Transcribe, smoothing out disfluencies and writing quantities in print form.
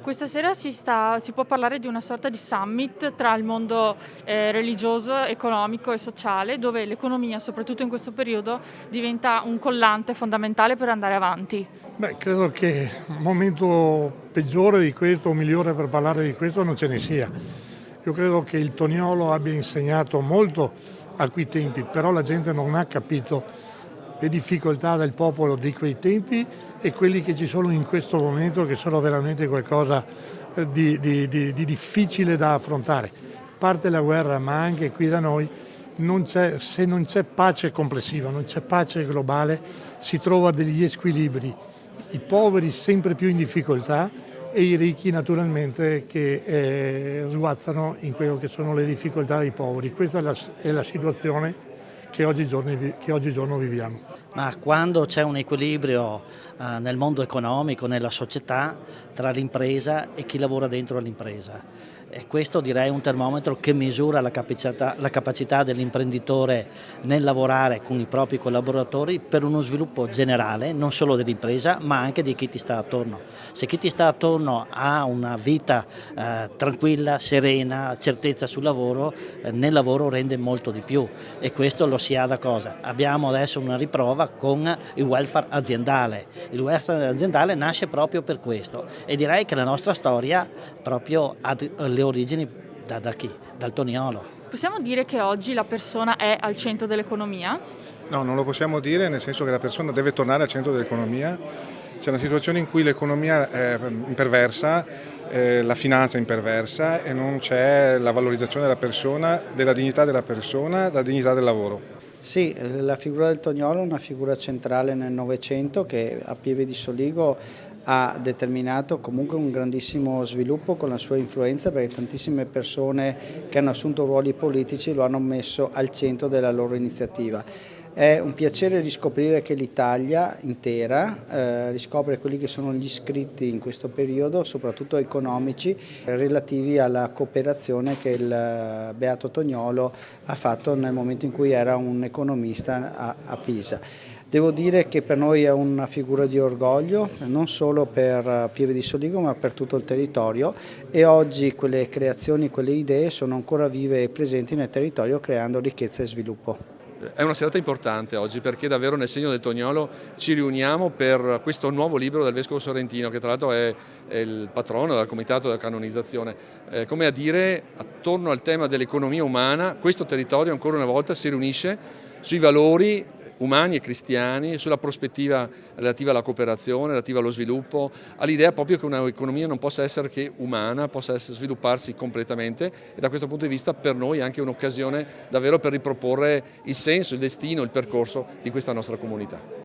Questa sera si può parlare di una sorta di summit tra il mondo religioso, economico e sociale, dove l'economia, soprattutto in questo periodo, diventa un collante fondamentale per andare avanti. Credo che un momento peggiore di questo o migliore per parlare di questo non ce ne sia. Io credo che il Toniolo abbia insegnato molto a quei tempi, però la gente non ha capito le difficoltà del popolo di quei tempi e quelli che ci sono in questo momento, che sono veramente qualcosa di difficile da affrontare. A parte la guerra, ma anche qui da noi, se non c'è pace complessiva, non c'è pace globale, si trova degli squilibri. I poveri sempre più in difficoltà e i ricchi naturalmente che sguazzano in quello che sono le difficoltà dei poveri. Questa è la situazione che oggigiorno viviamo. Ma quando c'è un equilibrio nel mondo economico, nella società, tra l'impresa e chi lavora dentro l'impresa. E questo direi è un termometro che misura la capacità dell'imprenditore nel lavorare con i propri collaboratori per uno sviluppo generale, non solo dell'impresa, ma anche di chi ti sta attorno. Se chi ti sta attorno ha una vita tranquilla, serena, certezza sul lavoro, nel lavoro rende molto di più e questo lo si ha da cosa? Abbiamo adesso una riprova con il welfare aziendale. Il welfare aziendale nasce proprio per questo e direi che la nostra storia proprio ha le origini da chi? Dal Toniolo. Possiamo dire che oggi la persona è al centro dell'economia? No, non lo possiamo dire, nel senso che la persona deve tornare al centro dell'economia. C'è una situazione in cui l'economia è imperversa, la finanza è imperversa e non c'è la valorizzazione della persona, della dignità della persona, della dignità del lavoro. Sì, la figura del Toniolo è una figura centrale nel Novecento che a Pieve di Soligo ha determinato comunque un grandissimo sviluppo con la sua influenza, perché tantissime persone che hanno assunto ruoli politici lo hanno messo al centro della loro iniziativa. È un piacere riscoprire che l'Italia intera riscopre quelli che sono gli scritti in questo periodo, soprattutto economici, relativi alla cooperazione che il Beato Toniolo ha fatto nel momento in cui era un economista a Pisa. Devo dire che per noi è una figura di orgoglio, non solo per Pieve di Soligo ma per tutto il territorio, e oggi quelle creazioni, quelle idee sono ancora vive e presenti nel territorio, creando ricchezza e sviluppo. È una serata importante oggi perché davvero nel segno del Toniolo ci riuniamo per questo nuovo libro del Vescovo Sorrentino, che tra l'altro è il patrono del Comitato della Canonizzazione. Come a dire, attorno al tema dell'economia umana, questo territorio ancora una volta si riunisce sui valori umani e cristiani, sulla prospettiva relativa alla cooperazione, relativa allo sviluppo, all'idea proprio che un'economia non possa essere che umana, possa svilupparsi completamente, e da questo punto di vista per noi è anche un'occasione davvero per riproporre il senso, il destino, il percorso di questa nostra comunità.